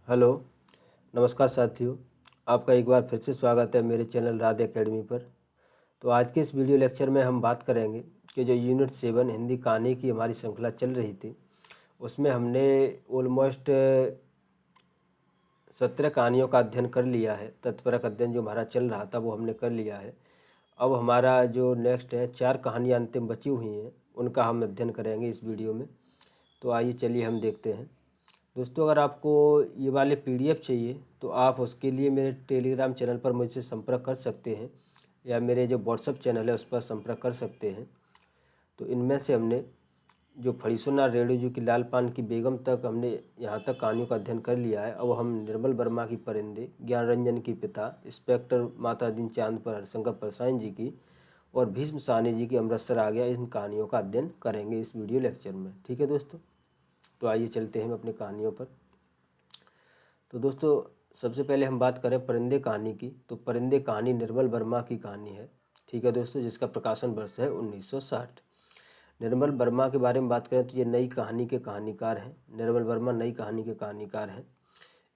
Hello, नमस्कार साथियों। आपका एक बार फिर से स्वागत है मेरे चैनल राधे एकेडमी पर। तो आज के इस वीडियो लेक्चर में हम बात करेंगे कि जो यूनिट 7 हिंदी कहानी की हमारी श्रृंखला चल रही थी, उसमें हमने ऑलमोस्ट 17 कहानियों का अध्ययन कर लिया है। तत्परक अध्ययन जो हमारा चल रहा था वो हमने कर लिया है। अब हमारा जो नेक्स्ट है 4 कहानियाँ अंतिम बची हुई हैं, उनका हम अध्ययन करेंगे इस वीडियो में। तो आइए चलिए हम देखते हैं। दोस्तों, अगर आपको ये वाले पीडीएफ चाहिए तो आप उसके लिए मेरे टेलीग्राम चैनल पर मुझसे संपर्क कर सकते हैं या मेरे जो व्हाट्सएप चैनल है उस पर संपर्क कर सकते हैं। तो इनमें से हमने जो फरीसुन्नार रेणु जी की लाल पान की बेगम तक हमने यहाँ तक कहानियों का अध्ययन कर लिया है। अब हम निर्मल वर्मा की परिंदे, ज्ञान रंजन की पिता, इंस्पेक्टर माता दीन चांद पर हरिशंकर परसाई जी की और भीष्म साहनी जी की अमृतसर आ गया, इन कहानियों का अध्ययन करेंगे इस वीडियो लेक्चर में। ठीक है दोस्तों, तो आइए चलते हैं अपनी कहानियों पर। तो दोस्तों, सबसे पहले हम बात करें परिंदे कहानी की। तो परिंदे कहानी निर्मल वर्मा की कहानी है। ठीक है दोस्तों, जिसका प्रकाशन वर्ष है 1960। निर्मल वर्मा के बारे में बात करें तो ये नई कहानी के कहानीकार हैं। निर्मल वर्मा नई कहानी के कहानीकार हैं।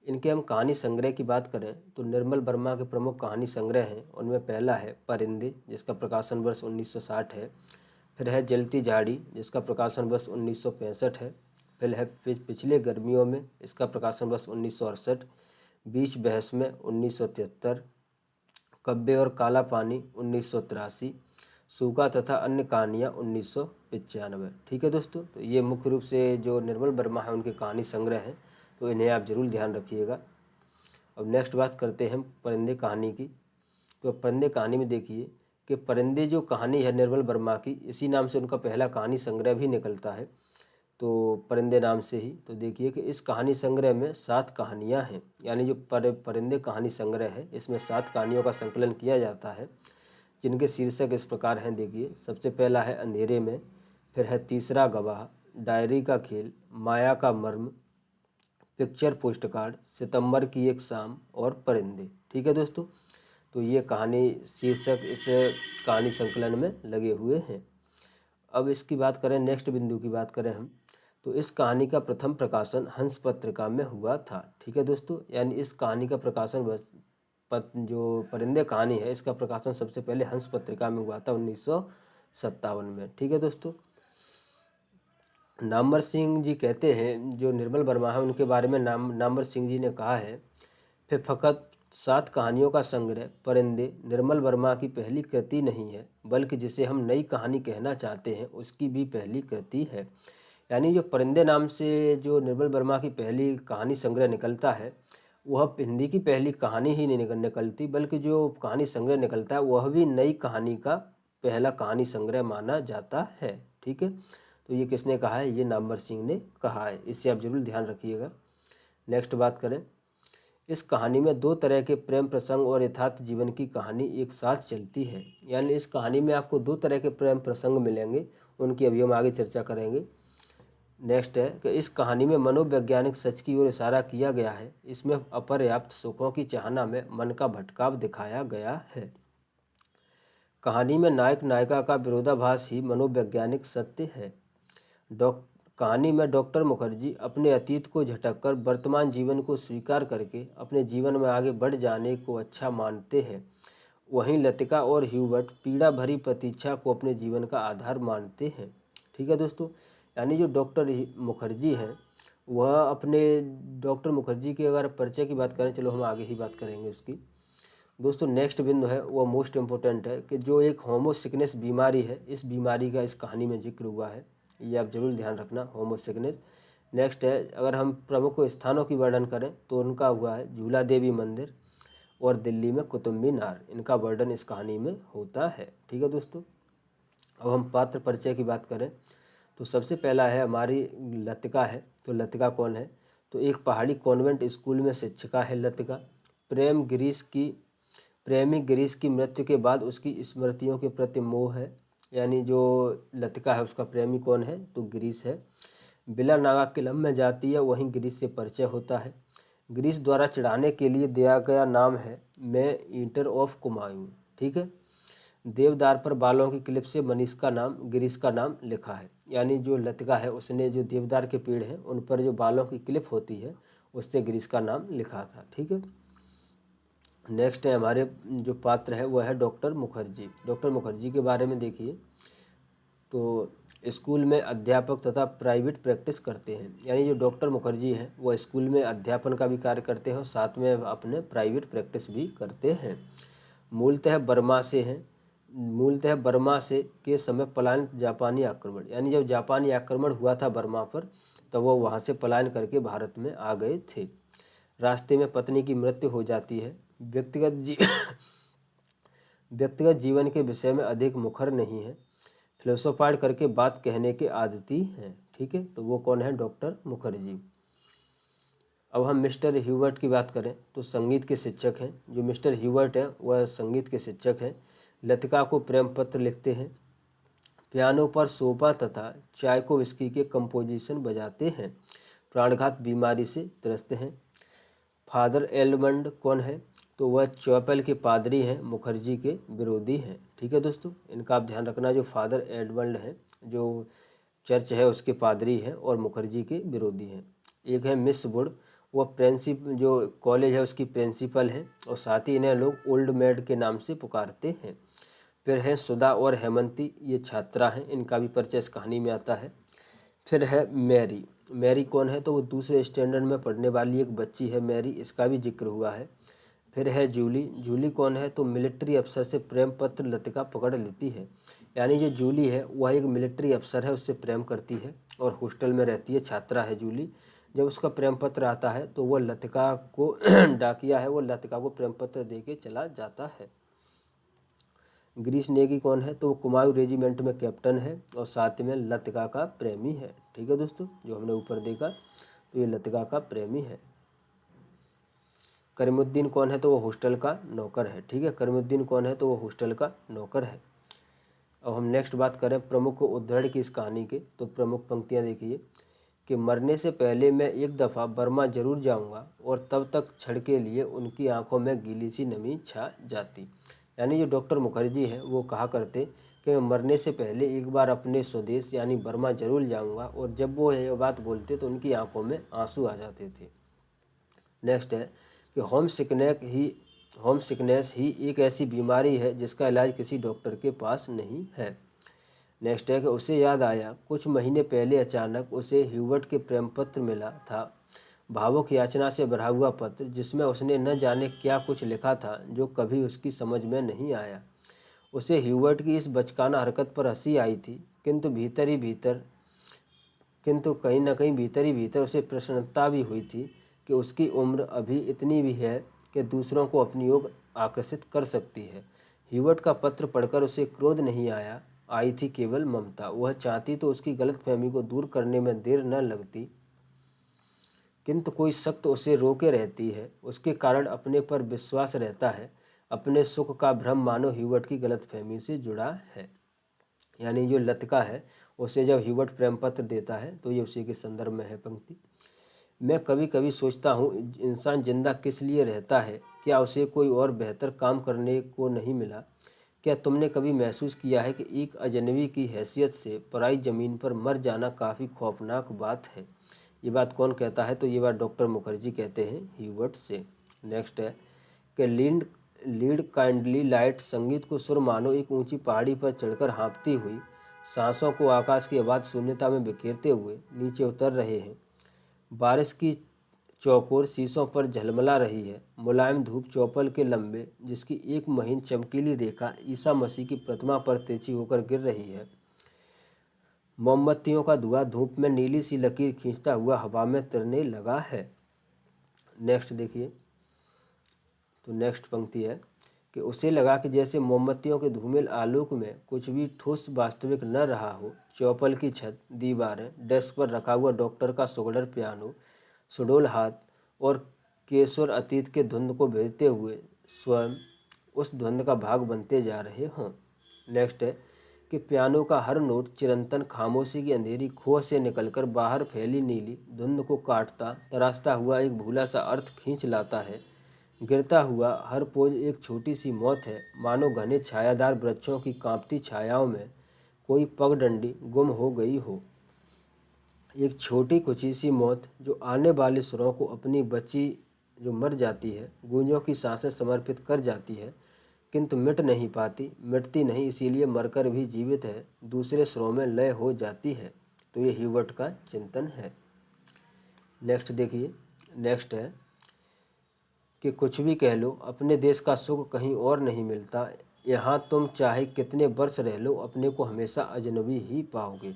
इनके हम कहानी संग्रह की बात करें तो निर्मल वर्मा के प्रमुख कहानी संग्रह हैं। उनमें पहला है परिंदे, जिसका प्रकाशन वर्ष 1960 है। फिर है जलती झाड़ी, जिसका प्रकाशन वर्ष 1965 है। फिर है पिछले गर्मियों में, इसका प्रकाशन वर्ष 1968। बीच बहस में 1973। कब्बे और काला पानी 1983। सूखा तथा अन्य कहानियाँ 1995। ठीक है दोस्तों, तो ये मुख्य रूप से जो निर्मल वर्मा है उनके कहानी संग्रह हैं, तो इन्हें आप जरूर ध्यान रखिएगा। अब नेक्स्ट बात करते हैं हम परिंदे कहानी की। तो परिंदे कहानी में देखिए कि परिंदे जो कहानी है निर्मल वर्मा की, इसी नाम से उनका पहला कहानी संग्रह भी निकलता है, तो परिंदे नाम से ही। तो देखिए कि इस कहानी संग्रह में 7 कहानियाँ हैं, यानी जो परिंदे कहानी संग्रह है इसमें 7 कहानियों का संकलन किया जाता है, जिनके शीर्षक इस प्रकार हैं। देखिए, सबसे पहला है अंधेरे में, फिर है तीसरा गवाह, डायरी का खेल, माया का मर्म, पिक्चर पोस्ट कार्ड, सितंबर की एक शाम और परिंदे। ठीक है दोस्तों, तो ये कहानी शीर्षक इस कहानी संकलन में लगे हुए हैं। अब इसकी बात करें, नेक्स्ट बिंदु की बात करें हम, तो इस कहानी का प्रथम प्रकाशन हंस पत्रिका में हुआ था। ठीक है दोस्तों, यानी इस कहानी का प्रकाशन जो परिंदे कहानी है इसका प्रकाशन सबसे पहले हंस पत्रिका में हुआ था 1957 में। ठीक है दोस्तों, नामवर सिंह जी कहते हैं, जो निर्मल वर्मा है उनके बारे में नामवर सिंह जी ने कहा है, फिर फ़कत 7 कहानियों का संग्रह परिंदे निर्मल वर्मा की पहली कृति नहीं है, बल्कि जिसे हम नई कहानी कहना चाहते हैं उसकी भी पहली कृति है। यानी जो परिंदे नाम से जो निर्मल वर्मा की पहली कहानी संग्रह निकलता है, वह हिंदी की पहली कहानी ही नहीं निकलती, बल्कि जो कहानी संग्रह निकलता है वह भी नई कहानी का पहला कहानी संग्रह माना जाता है। ठीक है, तो ये किसने कहा है? ये नामवर सिंह ने कहा है। इससे आप जरूर ध्यान रखिएगा। नेक्स्ट बात करें, इस कहानी में 2 तरह के प्रेम प्रसंग और यथार्थ जीवन की कहानी एक साथ चलती है। यानी इस कहानी में आपको 2 तरह के प्रेम प्रसंग मिलेंगे, उनकी अभी हम आगे चर्चा करेंगे। नेक्स्ट है कि इस कहानी में मनोवैज्ञानिक सच की ओर इशारा किया गया है। इसमें अपर्याप्त सुखों की चाहना में मन का भटकाव दिखाया गया है। कहानी में नायक नायिका का विरोधाभास ही मनोवैज्ञानिक सत्य है। कहानी में डॉक्टर मुखर्जी अपने अतीत को झटककर वर्तमान जीवन को स्वीकार करके अपने जीवन में आगे बढ़ जाने को अच्छा मानते हैं। वहीं लतिका और ह्यूबर्ट पीड़ा भरी प्रतीक्षा को अपने जीवन का आधार मानते हैं। ठीक है दोस्तों, यानी जो डॉक्टर मुखर्जी हैं वह अपने, डॉक्टर मुखर्जी की अगर परिचय की बात करें, चलो हम आगे ही बात करेंगे उसकी। दोस्तों, नेक्स्ट बिंदु है वह मोस्ट इम्पोर्टेंट है कि जो एक होमोसिकनेस बीमारी है, इस बीमारी का इस कहानी में जिक्र हुआ है। ये आप जरूर ध्यान रखना, होमोसिकनेस। नेक्स्ट है, अगर हम प्रमुख स्थानों की वर्णन करें तो उनका हुआ है झूला देवी मंदिर और दिल्ली में कुतुब मीनार, इनका वर्णन इस कहानी में होता है। ठीक है दोस्तों, अब हम पात्र परिचय की बात करें तो सबसे पहला है हमारी लतिका है। तो लतिका कौन है? तो एक पहाड़ी कॉन्वेंट स्कूल में शिक्षिका है लतिका। प्रेमी गिरीश की मृत्यु के बाद उसकी स्मृतियों के प्रति मोह है। यानी जो लतिका है उसका प्रेमी कौन है? तो गिरीश है। बिला नागा किलम में जाती है, वहीं गिरीश से परिचय होता है। गिरीश द्वारा चढ़ाने के लिए दिया गया नाम है मैं ईटर ऑफ कुमायूं। ठीक है, देवदार पर बालों की क्लिप से गिरीश का नाम लिखा है। यानी जो लतिका है उसने जो देवदार के पेड़ हैं उन पर जो बालों की क्लिप होती है उससे गिरीश का नाम लिखा था। ठीक है। नेक्स्ट है हमारे जो पात्र है वह है डॉक्टर मुखर्जी। डॉक्टर मुखर्जी के बारे में देखिए, तो स्कूल में अध्यापक तथा प्राइवेट प्रैक्टिस करते हैं। यानी जो डॉक्टर मुखर्जी हैं वह स्कूल में अध्यापन का भी कार्य करते हैं और साथ में अपने प्राइवेट प्रैक्टिस भी करते हैं। मूलतः बर्मा से के समय पलायन जापानी आक्रमण, यानी जब जापानी आक्रमण हुआ था बर्मा पर तब वो वहाँ से पलायन करके भारत में आ गए थे। रास्ते में पत्नी की मृत्यु हो जाती है। व्यक्तिगत जीवन के विषय में अधिक मुखर नहीं है। फिलोसोफाइड करके बात कहने के आदती हैं। ठीक है, तो वो कौन है? डॉक्टर मुखर्जी। अब हम मिस्टर ह्यूबर्ट की बात करें तो संगीत के शिक्षक हैं। जो मिस्टर ह्यूबर्ट है वह संगीत के शिक्षक हैं। लतिका को प्रेम पत्र लिखते हैं। पियानो पर शोपा तथा चायकोव्स्की के कंपोजिशन बजाते हैं। प्राणघात बीमारी से त्रस्त हैं। फादर एडमंड कौन है? तो वह चौपल के पादरी हैं, मुखर्जी के विरोधी हैं। ठीक है दोस्तों, इनका आप ध्यान रखना। जो फादर एडमंड हैं जो चर्च है उसके पादरी हैं और मुखर्जी के विरोधी हैं। एक है मिस वुड, वह जो कॉलेज है उसकी प्रिंसिपल हैं और साथ ही इन्हें लोग ओल्ड मेड के नाम से पुकारते हैं। फिर हैं सुधा और हेमंती, ये छात्रा हैं, इनका भी परिचय इस कहानी में आता है। फिर है मैरी। मैरी कौन है? तो वो दूसरे स्टैंडर्ड में पढ़ने वाली एक बच्ची है मैरी, इसका भी जिक्र हुआ है। फिर है जूली। जूली कौन है? तो मिलिट्री अफसर से प्रेम पत्र लतिका पकड़ लेती है। यानी जो जूली है वह एक मिलिट्री अफसर है, उससे प्रेम करती है और हॉस्टल में रहती है, छात्रा है जूली। जब उसका प्रेम पत्र आता है तो वह लतिका को डाकिया है, वो लतिका को प्रेम पत्र दे के चला जाता है। गिरीश नेगी कौन है? तो वो कुमाऊं रेजिमेंट में कैप्टन है और साथ में लतिका का प्रेमी है। ठीक है दोस्तों, जो हमने ऊपर देखा तो ये लतिका का प्रेमी है। करीमुद्दीन कौन है? तो वो हॉस्टल का नौकर है। ठीक है, करीमुद्दीन कौन है? तो वो हॉस्टल का नौकर है। अब हम नेक्स्ट बात करें प्रमुख उद्धरण की इस कहानी के, तो प्रमुख पंक्तियाँ देखिए कि मरने से पहले मैं एक दफ़ा बर्मा जरूर जाऊंगा और तब तक क्षण के लिए उनकी आंखों में गीली सी नमी छा जाती। यानी जो डॉक्टर मुखर्जी हैं वो कहा करते कि मैं मरने से पहले एक बार अपने स्वदेश यानी बर्मा जरूर जाऊंगा, और जब वो ये बात बोलते तो उनकी आंखों में आंसू आ जाते थे। नेक्स्ट है कि होम सिकनेस ही एक ऐसी बीमारी है जिसका इलाज किसी डॉक्टर के पास नहीं है। नेक्स्ट है कि उसे याद आया कुछ महीने पहले अचानक उसे ह्यूबर्ट के प्रेम पत्र मिला था, भावुक याचना से भरा हुआ पत्र जिसमें उसने न जाने क्या कुछ लिखा था जो कभी उसकी समझ में नहीं आया। उसे ह्यूबर्ट की इस बचकाना हरकत पर हंसी आई थी, किंतु कहीं न कहीं भीतर ही भीतर उसे प्रसन्नता भी हुई थी कि उसकी उम्र अभी इतनी भी है कि दूसरों को अपनी ओर आकर्षित कर सकती है। ह्यूबर्ट का पत्र पढ़कर उसे क्रोध नहीं आई थी केवल ममता। वह चाहती तो उसकी गलतफहमी को दूर करने में देर न लगती, किंतु कोई सख्त उसे रोके रहती है। उसके कारण अपने पर विश्वास रहता है। अपने सुख का भ्रम मानो ह्यूबर्ट की गलतफहमी से जुड़ा है। यानी जो लतिका है उसे जब ह्यूबर्ट प्रेम पत्र देता है तो ये उसी के संदर्भ में है पंक्ति। मैं कभी कभी सोचता हूँ इंसान जिंदा किस लिए रहता है? क्या उसे कोई और बेहतर काम करने को नहीं मिला? क्या तुमने कभी महसूस किया है कि एक अजनबी की हैसियत से पराई ज़मीन पर मर जाना काफ़ी खौफनाक बात है? ये बात कौन कहता है? तो ये बात डॉक्टर मुखर्जी कहते हैं ह्यूबर्ट से। नेक्स्ट है कि लीड काइंडली लाइट संगीत को सुर मानो एक ऊंची पहाड़ी पर चढ़कर हाँफती हुई सांसों को आकाश की आवाज़ शून्यता में बिखेरते हुए नीचे उतर रहे हैं। बारिश की चौकोर शीशों पर झलमला रही है। मुलायम धूप चौपल के लंबे जिसकी एक महीन चमकीली रेखा ईसा मसीह की प्रतिमा पर तिरछी होकर गिर रही है। मोमबत्तियों का धुआं धूप में नीली सी लकीर खींचता हुआ हवा में तैरने लगा है। नेक्स्ट देखिए, तो नेक्स्ट पंक्ति है कि उसे लगा कि जैसे मोमबत्तियों के धूमिल आलोक में कुछ भी ठोस वास्तविक न रहा हो। चौपल की छत, दीवारें, डेस्क पर रखा हुआ डॉक्टर का सुगढ़र पियानो, सुडोल हाथ और केशर अतीत के धुंध को भेजते हुए स्वयं उस धुंध का भाग बनते जा रहे हों। नेक्स्ट है कि पियानो का हर नोट चिरंतन खामोशी की अंधेरी खोह से निकलकर बाहर फैली नीली धुंध को काटता तराशता हुआ एक भूला सा अर्थ खींच लाता है। गिरता हुआ हर पोज एक छोटी सी मौत है, मानो घने छायादार वृक्षों की कांपती छायाओं में कोई पगडंडी गुम हो गई हो। एक छोटी कुची सी मौत जो आने वाले सुरों को अपनी बची जो मर जाती है, गूंजों की सांसें समर्पित कर जाती है, किंतु मिट नहीं पाती, मिटती नहीं, इसीलिए मरकर भी जीवित है, दूसरे सुरों में लय हो जाती है। तो ये ह्यूबर्ट का चिंतन है। नेक्स्ट देखिए, नेक्स्ट है कि कुछ भी कह लो, अपने देश का सुख कहीं और नहीं मिलता। यहाँ तुम चाहे कितने वर्ष रह लो, अपने को हमेशा अजनबी ही पाओगे।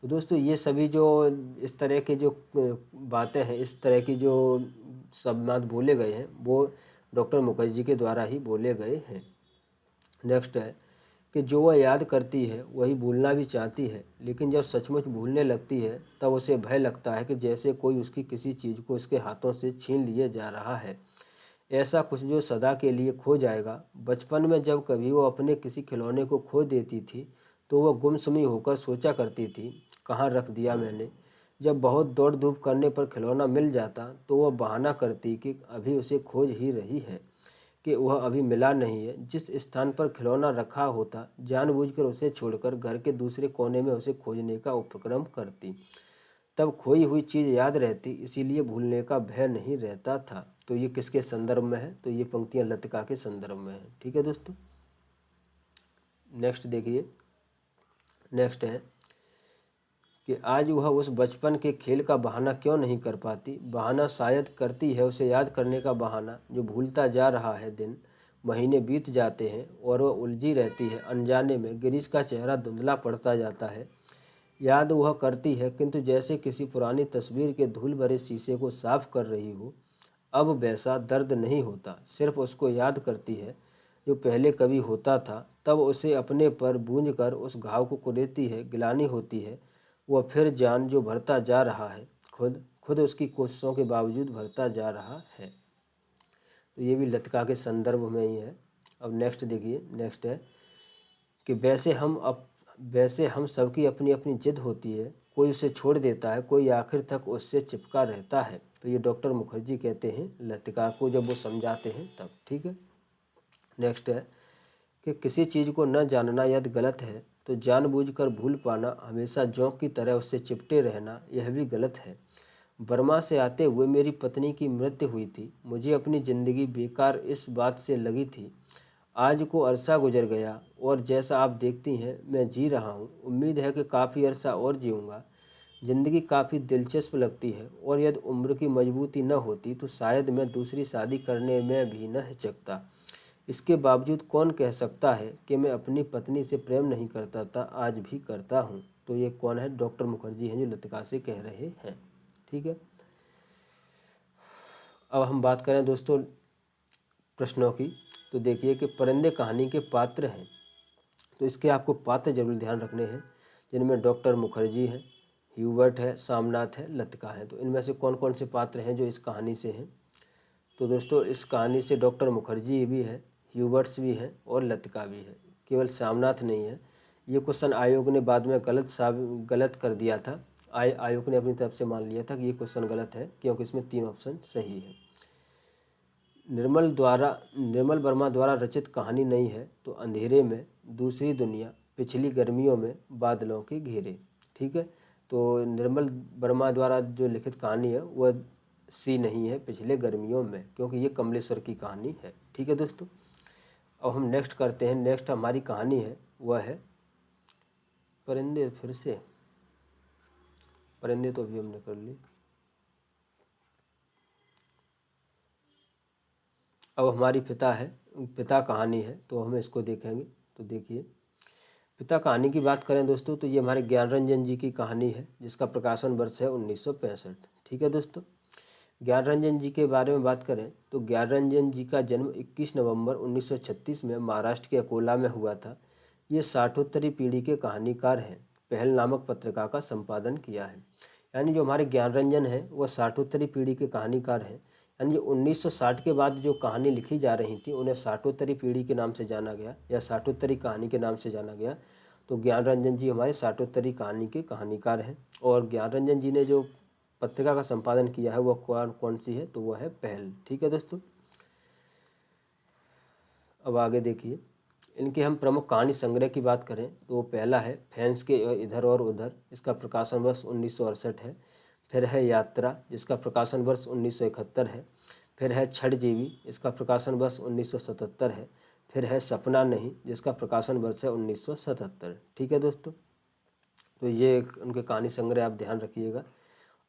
तो दोस्तों, ये सभी जो इस तरह के जो बातें हैं, इस तरह की जो शब्द बोले गए हैं, वो डॉक्टर मुखर्जी के द्वारा ही बोले गए हैं। नेक्स्ट है कि जो वह याद करती है वही भूलना भी चाहती है, लेकिन जब सचमुच भूलने लगती है तब उसे भय लगता है कि जैसे कोई उसकी किसी चीज़ को उसके हाथों से छीन लिए जा रहा है, ऐसा कुछ जो सदा के लिए खो जाएगा। बचपन में जब कभी वो अपने किसी खिलौने को खो देती थी तो वह गुमसुमी होकर सोचा करती थी, कहाँ रख दिया मैंने। जब बहुत दौड़ धूप करने पर खिलौना मिल जाता तो वह बहाना करती कि अभी उसे खोज ही रही है, कि वह अभी मिला नहीं है। जिस स्थान पर खिलौना रखा होता जानबूझकर उसे छोड़कर घर के दूसरे कोने में उसे खोजने का उपक्रम करती। तब खोई हुई चीज़ याद रहती, इसीलिए भूलने का भय नहीं रहता था। तो ये किसके संदर्भ में है? तो ये पंक्तियाँ लतिका के संदर्भ में है। ठीक है दोस्तों, नेक्स्ट देखिए। नेक्स्ट है कि आज वह उस बचपन के खेल का बहाना क्यों नहीं कर पाती। बहाना शायद करती है, उसे याद करने का बहाना, जो भूलता जा रहा है। दिन महीने बीत जाते हैं और वह उलझी रहती है अनजाने में। गिरीश का चेहरा धुंधला पड़ता जाता है। याद वह करती है, किंतु जैसे किसी पुरानी तस्वीर के धूल भरे शीशे को साफ कर रही हो। अब वैसा दर्द नहीं होता, सिर्फ उसको याद करती है जो पहले कभी होता था। तब उसे अपने पर बूंझ कर उस घाव को कुरेदती है, गिलानी होती है। वह फिर जान जो भरता जा रहा है, खुद खुद उसकी कोशिशों के बावजूद भरता जा रहा है। तो ये भी लतिका के संदर्भ में ही है। अब नेक्स्ट देखिए। नेक्स्ट है कि वैसे हम सबकी अपनी अपनी जिद होती है। कोई उसे छोड़ देता है, कोई आखिर तक उससे चिपका रहता है। तो ये डॉक्टर मुखर्जी कहते हैं लतिका को, जब वो समझाते हैं तब। ठीक है, नेक्स्ट है कि किसी चीज़ को न जानना यदि गलत है तो जानबूझकर भूल पाना, हमेशा जोंक की तरह उससे चिपटे रहना, यह भी गलत है। बर्मा से आते हुए मेरी पत्नी की मृत्यु हुई थी। मुझे अपनी ज़िंदगी बेकार इस बात से लगी थी। आज को अरसा गुजर गया और जैसा आप देखती हैं मैं जी रहा हूँ। उम्मीद है कि काफ़ी अरसा और जीऊँगा। ज़िंदगी काफ़ी दिलचस्प लगती है और यदि उम्र की मजबूती न होती तो शायद मैं दूसरी शादी करने में भी न हिचकता। इसके बावजूद कौन कह सकता है कि मैं अपनी पत्नी से प्रेम नहीं करता था, आज भी करता हूँ। तो ये कौन है? डॉक्टर मुखर्जी हैं, जो लतिका से कह रहे हैं। ठीक है, अब हम बात करें दोस्तों प्रश्नों की। तो देखिए कि परिंदे कहानी के पात्र हैं, तो इसके आपको पात्र जरूर ध्यान रखने हैं, जिनमें डॉक्टर मुखर्जी हैं, ह्यूबर्ट है, सामनाथ है, लतिका है। तो इनमें से कौन कौन से पात्र हैं जो इस कहानी से हैं? तो दोस्तों, इस कहानी से डॉक्टर मुखर्जी भी है, ह्यूबर्ट्स भी हैं और लतिका भी है, केवल सामनाथ नहीं है। ये क्वेश्चन आयोग ने बाद में गलत कर दिया था। आयोग ने अपनी तरफ से मान लिया था कि ये क्वेश्चन गलत है, क्योंकि इसमें 3 ऑप्शन सही है। निर्मल वर्मा द्वारा रचित कहानी नहीं है, तो अंधेरे में, दूसरी दुनिया, पिछली गर्मियों में, बादलों के घेरे। ठीक है, तो निर्मल वर्मा द्वारा जो लिखित कहानी है वह सी नहीं है, पिछले गर्मियों में, क्योंकि ये कमलेश्वर की कहानी है। ठीक है दोस्तों, अब हम नेक्स्ट करते हैं। नेक्स्ट हमारी कहानी है वह है परिंदे। फिर से परिंदे तो अभी हमने कर ली। अब हमारी पिता कहानी है, तो हम इसको देखेंगे। तो देखिए, पिता कहानी की बात करें दोस्तों, तो ये हमारे ज्ञानरंजन जी की कहानी है, जिसका प्रकाशन वर्ष है 1965। ठीक है दोस्तों, ज्ञानरंजन जी के बारे में बात करें तो ज्ञानरंजन जी का जन्म 21 नवंबर 1936 में महाराष्ट्र के अकोला में हुआ था। ये साठोत्तरी पीढ़ी के कहानीकार हैं। पहल नामक पत्रिका का संपादन किया है। यानी जो हमारे ज्ञानरंजन है वह साठोत्तरी पीढ़ी के कहानीकार हैं। यानी जो 1960 के बाद जो कहानी लिखी जा रही थी उन्हें साठोत्तरी पीढ़ी के नाम से जाना गया, या साठोत्तरी कहानी के नाम से जाना गया। तो ज्ञानरंजन जी हमारे साठोत्तरी कहानी के कहानीकार हैं। और ज्ञानरंजन जी ने जो पत्रिका का संपादन किया है वह कौन सी है? तो वह है पहल। ठीक है दोस्तों, अब आगे देखिए, इनके हम प्रमुख कहानी संग्रह की बात करें तो पहला है फैंस के इधर और उधर, इसका प्रकाशन वर्ष 1968 है। फिर है यात्रा, जिसका प्रकाशन वर्ष 1971 है। फिर है छठजीवी, इसका प्रकाशन वर्ष 1977 है। फिर है सपना नहीं, जिसका प्रकाशन वर्ष है 1977। ठीक है दोस्तों, तो ये उनके कहानी संग्रह आप ध्यान रखिएगा।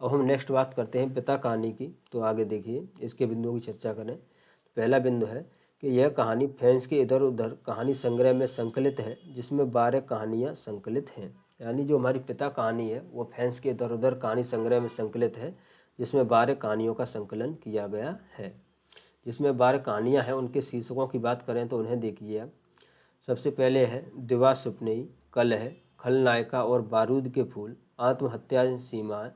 अब हम नेक्स्ट बात करते हैं पिता कहानी की। तो आगे देखिए, इसके बिंदुओं की चर्चा करें। पहला बिंदु है कि यह कहानी फैंस के इधर उधर कहानी संग्रह में संकलित है, जिसमें 12 कहानियाँ संकलित हैं। यानी जो हमारी पिता कहानी है वो फैंस के इधर उधर कहानी संग्रह में संकलित है, जिसमें 12 कहानियों का संकलन किया गया है। जिसमें 12 कहानियाँ हैं, उनके शीर्षकों की बात करें तो उन्हें देखिए आप। सबसे पहले है दिवा सुपनेई, कलह, खलनायिका और बारूद के फूल, आत्महत्या सीमाएं,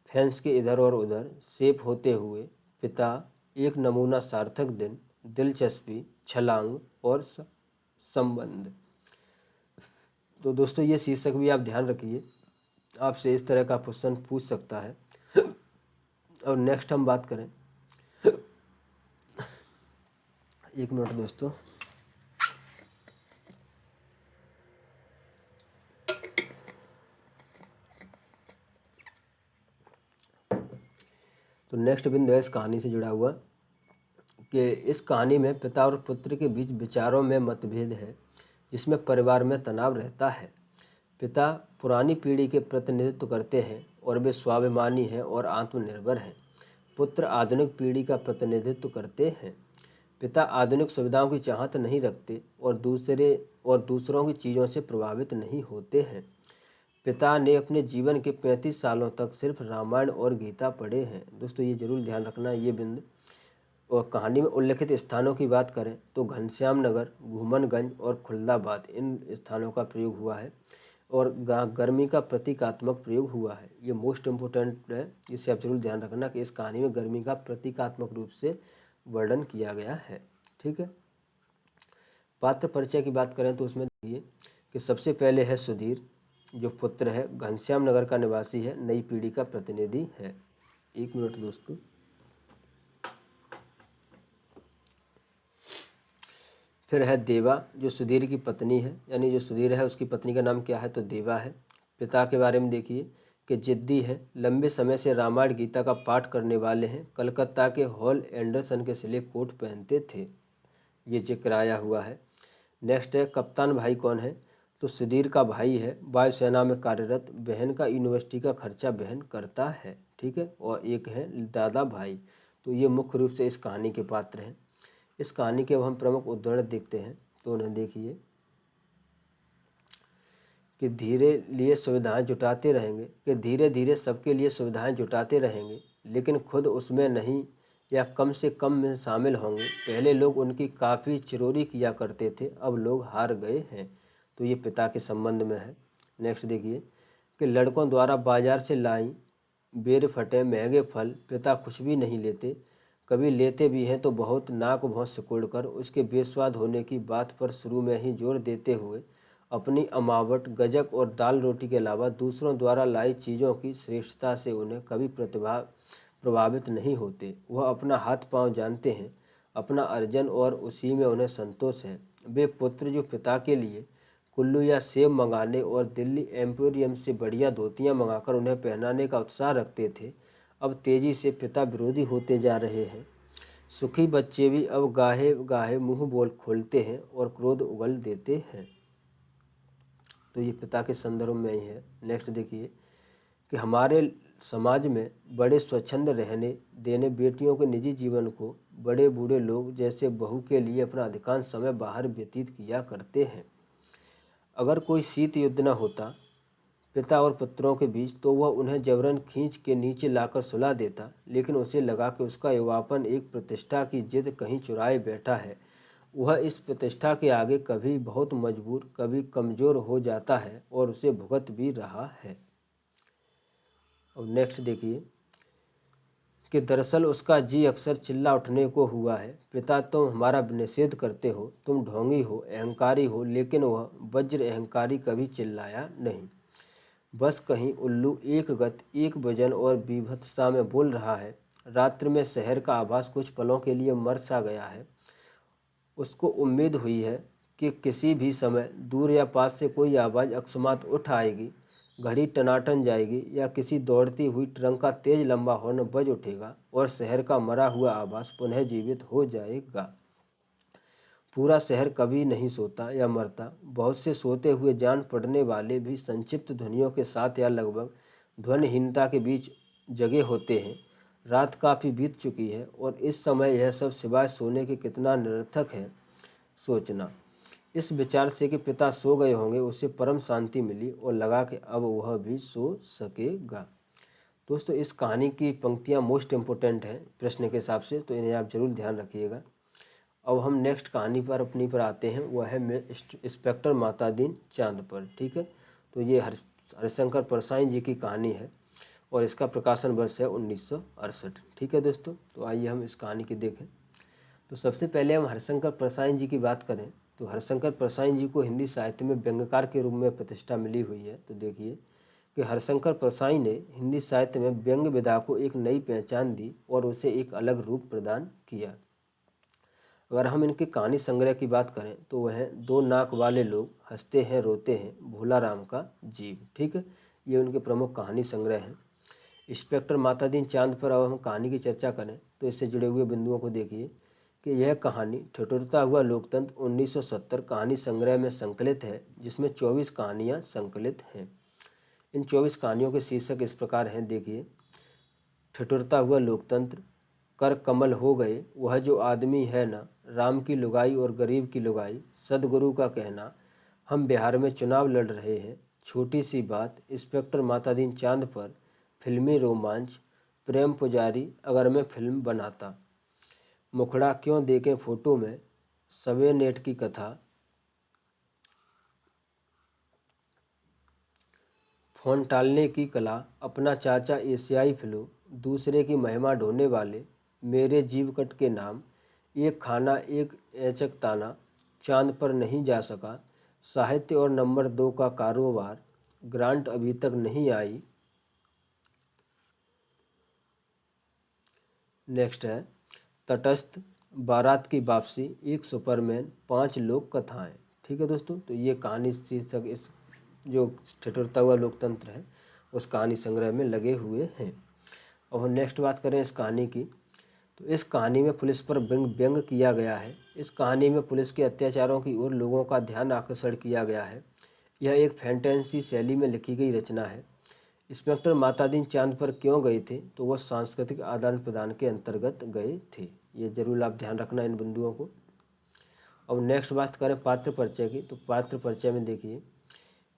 फैंस के इधर और उधर, सेफ होते हुए, पिता, एक नमूना सार्थक दिन, दिलचस्पी, छलांग और संबंध। तो दोस्तों ये शीर्षक भी आप ध्यान रखिए, आपसे इस तरह का क्वेश्चन पूछ सकता है। और नेक्स्ट हम बात करें, एक मिनट दोस्तों, तो नेक्स्ट बिंदु है इस कहानी से जुड़ा हुआ कि इस कहानी में पिता और पुत्र के बीच विचारों में मतभेद है, जिसमें परिवार में तनाव रहता है। पिता पुरानी पीढ़ी के प्रतिनिधित्व करते हैं और वे स्वाभिमानी हैं और आत्मनिर्भर हैं। पुत्र आधुनिक पीढ़ी का प्रतिनिधित्व करते हैं। पिता आधुनिक सुविधाओं की चाहत नहीं रखते और दूसरों की चीज़ों से प्रभावित नहीं होते हैं। पिता ने अपने जीवन के 35 सालों तक सिर्फ रामायण और गीता पढ़े हैं। दोस्तों ये जरूर ध्यान रखना ये बिंदु। और कहानी में उल्लिखित स्थानों की बात करें तो घनश्याम नगर, घूमनगंज और खुलदाबाद, इन स्थानों का प्रयोग हुआ है। और गर्मी का प्रतीकात्मक प्रयोग हुआ है। ये मोस्ट इम्पोर्टेंट है, इसे आप जरूर ध्यान रखना कि इस कहानी में गर्मी का प्रतीकात्मक रूप से वर्णन किया गया है। ठीक है, पात्र परिचय की बात करें तो उसमें देखिए कि सबसे पहले है सुधीर, जो पुत्र है, घनश्याम नगर का निवासी है, नई पीढ़ी का प्रतिनिधि है। एक मिनट दोस्तों, फिर है देवा, जो सुधीर की पत्नी है, यानी जो सुधीर है उसकी पत्नी का नाम क्या है तो देवा है। पिता के बारे में देखिए कि जिद्दी है, लंबे समय से रामायण गीता का पाठ करने वाले हैं, कलकत्ता के हॉल एंडरसन के सिले कोट पहनते थे, ये जिक्र आया हुआ है। नेक्स्ट है कप्तान भाई कौन है तो सुधीर का भाई है, वायुसेना में कार्यरत, बहन का यूनिवर्सिटी का खर्चा बहन करता है। ठीक है, और एक है दादा भाई। तो ये मुख्य रूप से इस कहानी के पात्र हैं। इस कहानी के अब हम प्रमुख उदाहरण देखते हैं तो उन्हें देखिए कि धीरे धीरे सबके लिए सुविधाएं जुटाते रहेंगे, लेकिन खुद उसमें नहीं या कम से कम में शामिल होंगे। पहले लोग उनकी काफ़ी चिरोरी किया करते थे, अब लोग हार गए हैं। तो ये पिता के संबंध में है। नेक्स्ट देखिए कि लड़कों द्वारा बाजार से लाई बेर फटे महंगे फल, पिता कुछ भी नहीं लेते, कभी लेते भी हैं तो बहुत नाक भौं सिकोड़ कर, उसके बेस्वाद होने की बात पर शुरू में ही जोर देते हुए, अपनी अमावट, गजक और दाल रोटी के अलावा दूसरों द्वारा लाई चीज़ों की श्रेष्ठता से उन्हें कभी प्रभावित नहीं होते। वह अपना हाथ पांव जानते हैं, अपना अर्जन, और उसी में उन्हें संतोष है। वे पुत्र जो पिता के लिए कुल्लू या सेब मंगाने और दिल्ली एम्पोरियम से बढ़िया धोतियाँ मंगाकर उन्हें पहनाने का उत्साह रखते थे, अब तेजी से पिता विरोधी होते जा रहे हैं। सुखी बच्चे भी अब गाहे गाहे मुंह बोल खोलते हैं और क्रोध उगल देते हैं। तो ये पिता के संदर्भ में ही है। नेक्स्ट देखिए कि हमारे समाज में बड़े स्वच्छंद रहने देने बेटियों के निजी जीवन को बड़े बूढ़े लोग जैसे बहू के लिए अपना अधिकांश समय बाहर व्यतीत किया करते हैं। अगर कोई शीत युद्ध न होता पिता और पुत्रों के बीच तो वह उन्हें जबरन खींच के नीचे लाकर सुला देता, लेकिन उसे लगा कि उसका युवापन एक प्रतिष्ठा की जिद कहीं चुराए बैठा है। वह इस प्रतिष्ठा के आगे कभी बहुत मजबूर, कभी कमज़ोर हो जाता है और उसे भुगत भी रहा है। और नेक्स्ट देखिए कि दरअसल उसका जी अक्सर चिल्ला उठने को हुआ है, पिता तुम हमारा निषेध करते हो, तुम ढोंगी हो, अहंकारी हो, लेकिन वह वज्र अहंकारी कभी चिल्लाया नहीं। बस कहीं उल्लू एक गत, एक वजन और बीभत्सता में बोल रहा है। रात्रि में शहर का आभास कुछ पलों के लिए मर सा गया है उसको उम्मीद हुई है कि किसी भी समय दूर या पास से कोई आवाज़ अकस्मात उठ आएगी, घड़ी टनाटन जाएगी या किसी दौड़ती हुई ट्रक का तेज लंबा हॉर्न बज उठेगा और शहर का मरा हुआ आवास पुनः जीवित हो जाएगा। पूरा शहर कभी नहीं सोता या मरता। बहुत से सोते हुए जान पड़ने वाले भी संक्षिप्त ध्वनियों के साथ या लगभग ध्वनिहीनता के बीच जगे होते हैं। रात काफ़ी बीत चुकी है और इस समय यह सब सिवाय सोने के कितना निरर्थक है सोचना। इस विचार से कि पिता सो गए होंगे उसे परम शांति मिली और लगा कि अब वह भी सो सकेगा। दोस्तों, इस कहानी की पंक्तियाँ मोस्ट इम्पोर्टेंट हैं प्रश्न के हिसाब से, तो इन्हें आप जरूर ध्यान रखिएगा। अब हम नेक्स्ट कहानी पर अपनी पर आते हैं, वह है इंस्पेक्टर मातादीन चांद पर। ठीक है, तो ये हरिशंकर परसाई जी की कहानी है और इसका प्रकाशन वर्ष है 1968। ठीक है दोस्तों, तो आइए हम इस कहानी की देखें। तो सबसे पहले हम हरिशंकर परसाई जी की बात करें तो हरिशंकर परसाई जी को हिंदी साहित्य में व्यंग्यकार के रूप में प्रतिष्ठा मिली हुई है। तो देखिए कि हरिशंकर परसाई ने हिंदी साहित्य में व्यंग्य विधा को एक नई पहचान दी और उसे एक अलग रूप प्रदान किया। अगर हम इनके कहानी संग्रह की बात करें तो वह है दो नाक वाले लोग, हंसते हैं रोते हैं, भोला राम का जीव। ठीक है, ये उनके प्रमुख कहानी संग्रह हैं। इंस्पेक्टर मातादीन चांद पर अब हम कहानी की चर्चा करें तो इससे जुड़े हुए बिंदुओं को देखिए कि यह कहानी ठिठुरता हुआ लोकतंत्र 1970 कहानी संग्रह में संकलित है, जिसमें 24 कहानियाँ संकलित हैं। इन 24 कहानियों के शीर्षक इस प्रकार हैं, देखिए। ठिठुरता हुआ लोकतंत्र, कर कमल हो गए, वह जो आदमी है ना, राम की लुगाई और गरीब की लुगाई, सदगुरु का कहना, हम बिहार में चुनाव लड़ रहे हैं, छोटी सी बात, इंस्पेक्टर मातादीन चांद पर, फिल्मी रोमांच, प्रेम पुजारी, अगर मैं फिल्म बनाता, मुखड़ा क्यों देखें फोटो में, सवे नेट की कथा, फोन टालने की कला, अपना चाचा एशियाई फ्लू, दूसरे की महिमा ढोने वाले, मेरे जीवकट के नाम, एक खाना एक ऐचक ताना, चांद पर नहीं जा सका, साहित्य और नंबर 2 का कारोबार, ग्रांट अभी तक नहीं आई। नेक्स्ट है तटस्थ, बारात की वापसी, एक सुपरमैन, 5 लोक कथाएं। ठीक है दोस्तों, तो ये कहानी शीर्षक इस जो ठिठुरता हुआ लोकतंत्र है उस कहानी संग्रह में लगे हुए हैं। अब हम नेक्स्ट बात करें इस कहानी की, तो इस कहानी में पुलिस पर व्यंग किया गया है। इस कहानी में पुलिस के अत्याचारों की ओर लोगों का ध्यान आकर्षण किया गया है। यह एक फैंटेसी शैली में लिखी गई रचना है। इंस्पेक्टर मातादीन चांद पर क्यों गए थे, तो वह सांस्कृतिक आदान प्रदान के अंतर्गत गए थे। ये जरूर आप ध्यान रखना इन बिंदुओं को। अब नेक्स्ट बात करें पात्र परिचय की, तो पात्र परिचय में देखिए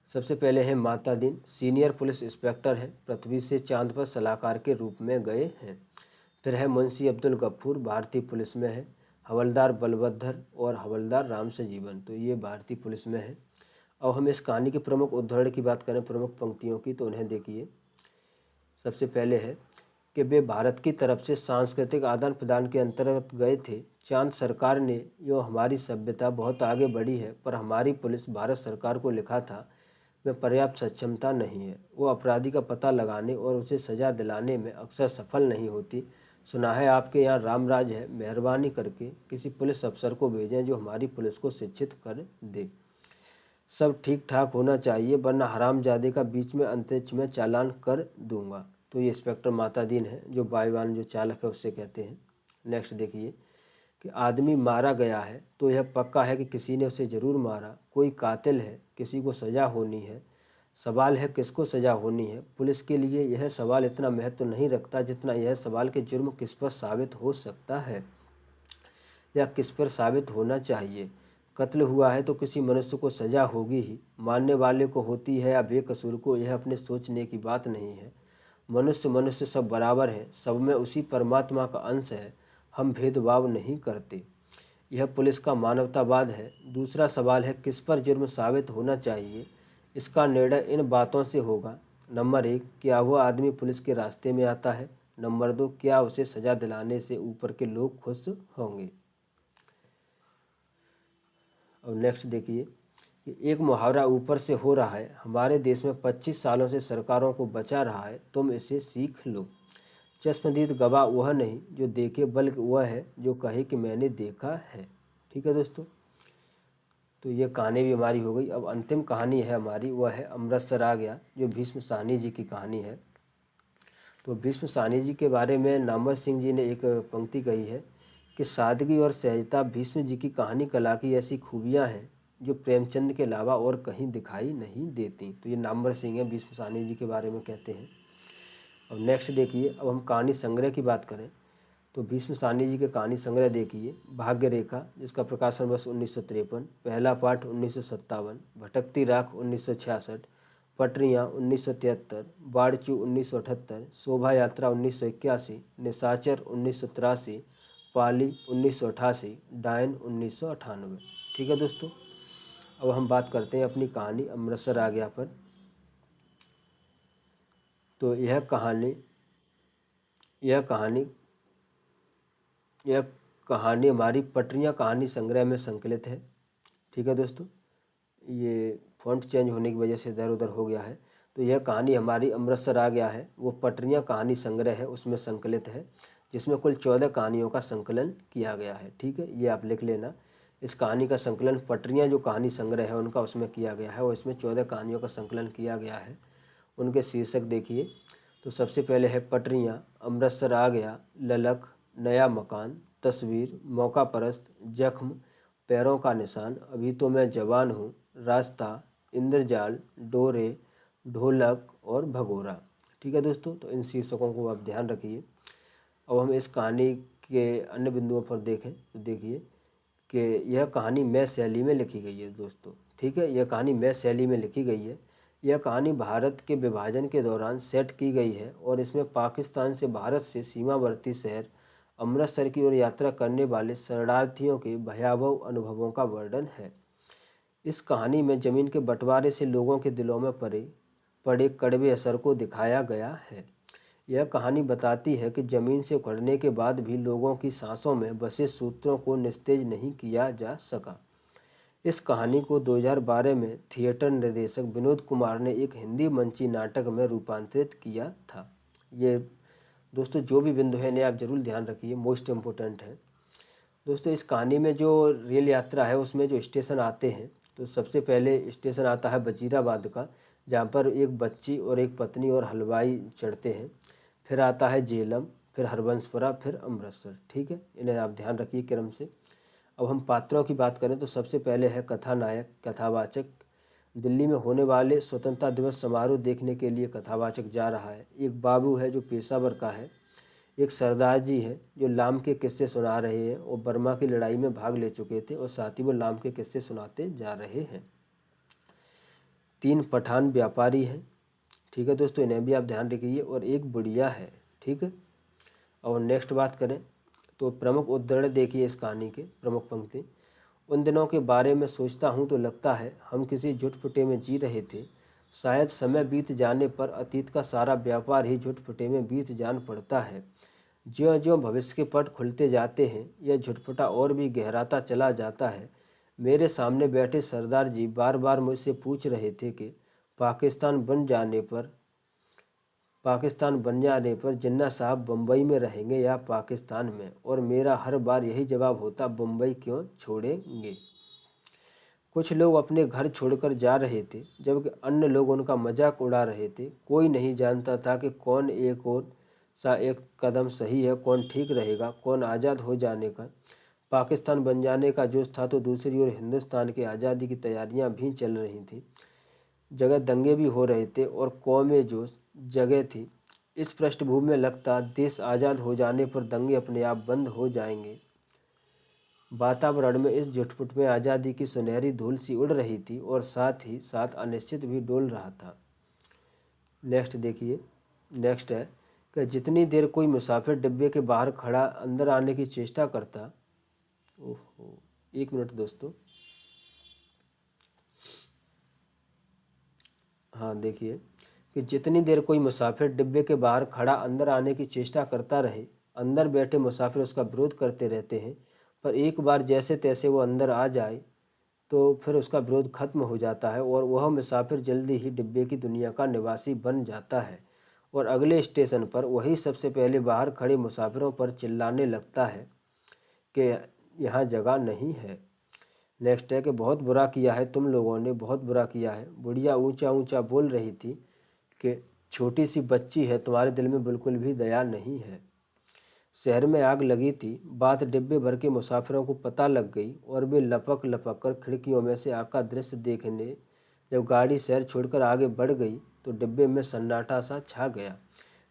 सबसे पहले है मातादीन, सीनियर पुलिस इंस्पेक्टर हैं, पृथ्वी से चांद पर सलाहकार के रूप में गए हैं। फिर है मुंशी अब्दुल गफूर, भारतीय पुलिस में है। हवलदार बलभद्र और हवलदार राम से जीवन, तो ये भारतीय पुलिस में है। अब हम इस कहानी के प्रमुख उद्धरण की बात करें, प्रमुख पंक्तियों की, तो उन्हें देखिए। सबसे पहले है कि वे भारत की तरफ से सांस्कृतिक आदान प्रदान के अंतर्गत गए थे। चांद सरकार ने यो हमारी सभ्यता बहुत आगे बढ़ी है, पर हमारी पुलिस भारत सरकार को लिखा था में पर्याप्त सक्षमता नहीं है। वो अपराधी का पता लगाने और उसे सज़ा दिलाने में अक्सर सफल नहीं होती। सुना है आपके यहाँ रामराज है, मेहरबानी करके किसी पुलिस अफसर को भेजें जो हमारी पुलिस को शिक्षित कर दे। सब ठीक ठाक होना चाहिए, वरना हरामजादे का बीच में अंतरिक्ष में चालान कर दूंगा। तो ये इंस्पेक्टर मातादीन है जो वायुयान जो चालक है उससे कहते हैं। नेक्स्ट देखिए कि आदमी मारा गया है तो यह पक्का है कि किसी ने उसे ज़रूर मारा। कोई कातिल है, किसी को सज़ा होनी है। सवाल है किसको सज़ा होनी है। पुलिस के लिए यह सवाल इतना महत्व नहीं रखता जितना यह सवाल कि जुर्म किस पर साबित हो सकता है या किस पर साबित होना चाहिए। कत्ल हुआ है तो किसी मनुष्य को सज़ा होगी ही, मारने वाले को होती है या बेकसूर को, यह अपने सोचने की बात नहीं है। मनुष्य मनुष्य सब बराबर हैं, सब में उसी परमात्मा का अंश है। हम भेदभाव नहीं करते। यह पुलिस का मानवतावाद है। दूसरा सवाल है किस पर जुर्म साबित होना चाहिए। इसका निर्णय इन बातों से होगा। नंबर 1, क्या वह आदमी पुलिस के रास्ते में आता है। नंबर 2, क्या उसे सज़ा दिलाने से ऊपर के लोग खुश होंगे। और नेक्स्ट देखिए कि एक मुहावरा ऊपर से हो रहा है, हमारे देश में 25 सालों से सरकारों को बचा रहा है, तुम इसे सीख लो। चश्मदीद गवाह वह नहीं जो देखे, बल्कि वह है जो कहे कि मैंने देखा है। ठीक है दोस्तों, तो ये कहानी भी हमारी हो गई। अब अंतिम कहानी है हमारी, वह है अमृतसर आ गया, जो भीष्म साहनी जी की कहानी है। तो भीष्म साहनी जी के बारे में नामवर सिंह जी ने एक पंक्ति कही है कि सादगी और सहजता भीष्म जी की कहानी कला की ऐसी खूबियां हैं जो प्रेमचंद के अलावा और कहीं दिखाई नहीं देती। तो ये नामवर सिंह है, भीष्म साहनी जी के बारे में कहते हैं। और नेक्स्ट देखिए, अब हम कहानी संग्रह की बात करें तो भीष्म साहनी जी के कहानी संग्रह देखिए, भाग्य रेखा, जिसका प्रकाशन वर्ष 1953, पहला पाठ 1957, भटकती राख 1966, पटरियाँ 1973, बाड़चू 1978, शोभा यात्रा 1981, निशाचर 1983, पाली 1988, डायन 1998। ठीक है दोस्तों, अब हम बात करते हैं अपनी कहानी अमृतसर आ गया पर। तो यह कहानी हमारी पटरियाँ कहानी संग्रह में संकलित है। ठीक है दोस्तों, ये फॉन्ट चेंज होने की वजह से इधर उधर हो गया है। तो यह कहानी हमारी अमृतसर आ गया है, वो पटरियाँ कहानी संग्रह है, उसमें संकलित है, जिसमें कुल 14 कहानियों का संकलन किया गया है। ठीक है, ये आप लिख लेना। इस कहानी का संकलन पटरियाँ जो कहानी संग्रह है उनका उसमें किया गया है, और इसमें 14 कहानियों का संकलन किया गया है। उनके शीर्षक देखिए, तो सबसे पहले है पटरियाँ, अमृतसर आ गया, ललक, नया मकान, तस्वीर, मौका परस्त, जख्म, पैरों का निशान, अभी तो मैं जवान हूँ, रास्ता, इंद्रजाल, डोरे, ढोलक और भगोरा। ठीक है दोस्तों, तो इन शीर्षकों को आप ध्यान रखिए। अब हम इस कहानी के अन्य बिंदुओं पर देखें तो देखिए कि यह कहानी मैं शैली में लिखी गई है दोस्तों। ठीक है, यह कहानी मैं शैली में लिखी गई है। यह कहानी भारत के विभाजन के दौरान सेट की गई है, और इसमें पाकिस्तान से भारत से सीमावर्ती शहर अमृतसर की ओर यात्रा करने वाले शरणार्थियों के भयावह अनुभवों का वर्णन है। इस कहानी में ज़मीन के बंटवारे से लोगों के दिलों में पड़े कड़वे असर को दिखाया गया है। यह कहानी बताती है कि ज़मीन से उखड़ने के बाद भी लोगों की सांसों में बसे सूत्रों को निस्तेज नहीं किया जा सका। इस कहानी को 2012 में थिएटर निर्देशक विनोद कुमार ने एक हिंदी मंची नाटक में रूपांतरित किया था। ये दोस्तों जो भी बिंदु है इन्हें आप जरूर ध्यान रखिए, मोस्ट इम्पोर्टेंट है। दोस्तों इस कहानी में जो रेल यात्रा है उसमें जो स्टेशन आते हैं, तो सबसे पहले स्टेशन आता है वजीराबाद का, जहाँ पर एक बच्ची और एक पत्नी और हलवाई चढ़ते हैं। फिर आता है झेलम, फिर हरबंसपुरा, फिर अमृतसर। ठीक है, इन्हें आप ध्यान रखिए क्रम से। अब हम पात्रों की बात करें तो सबसे पहले है कथानायक, कथावाचक। दिल्ली में होने वाले स्वतंत्रता दिवस समारोह देखने के लिए कथावाचक जा रहा है। एक बाबू है जो पेशावर का है, एक सरदार जी है जो लाम के किस्से सुना रहे हैं और बर्मा की लड़ाई में भाग ले चुके थे, और साथ ही वो लाम के किस्से सुनाते जा रहे हैं। 3 पठान व्यापारी हैं। ठीक है दोस्तों, इन्हें भी आप ध्यान रखिए, और एक बुढ़िया है। ठीक है, और नेक्स्ट बात करें तो प्रमुख उद्धरण देखिए इस कहानी के प्रमुख पंक्ति। उन दिनों के बारे में सोचता हूँ तो लगता है हम किसी झुटपुटे में जी रहे थे। शायद समय बीत जाने पर अतीत का सारा व्यापार ही झुटपुटे में बीत जान पड़ता है। ज्यों-ज्यों भविष्य के पट खुलते जाते हैं, यह झुटपुटा और भी गहराता चला जाता है। मेरे सामने बैठे सरदार जी बार बार मुझसे पूछ रहे थे कि पाकिस्तान बन जाने पर जिन्ना साहब बम्बई में रहेंगे या पाकिस्तान में, और मेरा हर बार यही जवाब होता, बम्बई क्यों छोड़ेंगे। कुछ लोग अपने घर छोड़कर जा रहे थे, जबकि अन्य लोग उनका मजाक उड़ा रहे थे। कोई नहीं जानता था कि कौन एक कदम सही है, कौन ठीक रहेगा, कौन आज़ाद हो जाने का। पाकिस्तान बन जाने का जोश था तो दूसरी ओर हिंदुस्तान की आज़ादी की तैयारियां भी चल रही थीं। जगह दंगे भी हो रहे थे और कौमें जोश जगह थी। इस पृष्ठभूमि में लगता देश आज़ाद हो जाने पर दंगे अपने आप बंद हो जाएंगे। वातावरण में इस झुटपुट में आज़ादी की सुनहरी धूल सी उड़ रही थी, और साथ ही साथ अनिश्चित भी डोल रहा था। नेक्स्ट देखिए, नेक्स्ट है कि जितनी देर कोई मुसाफिर डिब्बे के बाहर खड़ा अंदर आने की चेष्टा करता, ओहो एक मिनट दोस्तों, हाँ देखिए कि जितनी देर कोई मुसाफिर डिब्बे के बाहर खड़ा अंदर आने की चेष्टा करता रहे, अंदर बैठे मुसाफिर उसका विरोध करते रहते हैं, पर एक बार जैसे तैसे वो अंदर आ जाए तो फिर उसका विरोध खत्म हो जाता है, और वह मुसाफिर जल्दी ही डिब्बे की दुनिया का निवासी बन जाता है, और अगले स्टेशन पर वही सबसे पहले बाहर खड़े मुसाफिरों पर चिल्लाने लगता है कि यहाँ जगह नहीं है। नेक्स्ट है कि बहुत बुरा किया है तुम लोगों ने, बहुत बुरा किया है। बुढ़िया ऊंचा ऊंचा बोल रही थी कि छोटी सी बच्ची है, तुम्हारे दिल में बिल्कुल भी दया नहीं है। शहर में आग लगी थी, बात डिब्बे भर के मुसाफिरों को पता लग गई और वे लपक लपक कर खिड़कियों में से आग का दृश्य देखने। जब गाड़ी शहर छोड़कर आगे बढ़ गई तो डिब्बे में सन्नाटा सा छा गया।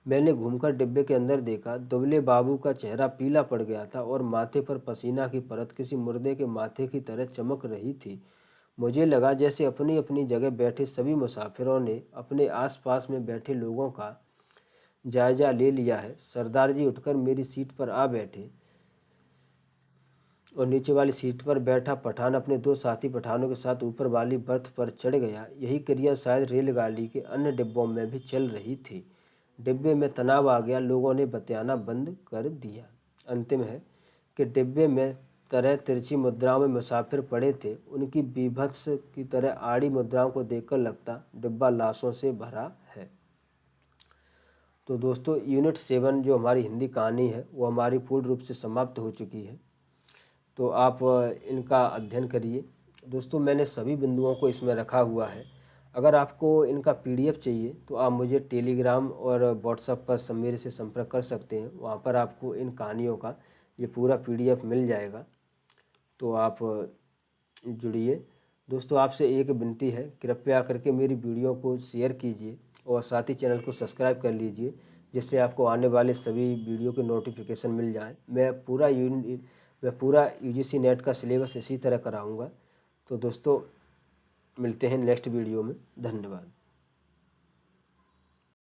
मैंने घूमकर डिब्बे के अंदर देखा। दुबले बाबू का चेहरा पीला पड़ गया था और माथे पर पसीना की परत किसी मुर्दे के माथे की तरह चमक रही थी। मुझे लगा जैसे अपनी अपनी जगह बैठे सभी मुसाफिरों ने अपने आसपास में बैठे लोगों का जायजा ले लिया है। सरदार जी उठकर मेरी सीट पर आ बैठे और नीचे वाली सीट पर बैठा पठान अपने दो साथी पठानों के साथ ऊपर वाली बर्थ पर चढ़ गया। यही क्रिया शायद रेलगाड़ी के अन्य डिब्बों में भी चल रही थी। डिब्बे में तनाव आ गया, लोगों ने बतियाना बंद कर दिया। अंतिम है कि डिब्बे में तरह तिरछी मुद्राओं में मुसाफिर पड़े थे। उनकी बीभत्स की तरह आड़ी मुद्राओं को देखकर लगता डिब्बा लाशों से भरा है। तो दोस्तों, यूनिट 7 जो हमारी हिंदी कहानी है वो हमारी पूर्ण रूप से समाप्त हो चुकी है। तो आप इनका अध्ययन करिए। दोस्तों, मैंने सभी बिंदुओं को इसमें रखा हुआ है। अगर आपको इनका PDF चाहिए तो आप मुझे टेलीग्राम और व्हाट्सएप पर मेरे से संपर्क कर सकते हैं। वहाँ पर आपको इन कहानियों का ये पूरा PDF मिल जाएगा। तो आप जुड़िए। दोस्तों, आपसे एक विनती है, कृपया करके मेरी वीडियो को शेयर कीजिए और साथ ही चैनल को सब्सक्राइब कर लीजिए, जिससे आपको आने वाले सभी वीडियो के नोटिफिकेशन मिल जाएं। मैं पूरा UGC नेट का सिलेबस इसी तरह कराऊंगा। तो दोस्तों, मिलते हैं नेक्स्ट वीडियो में। धन्यवाद।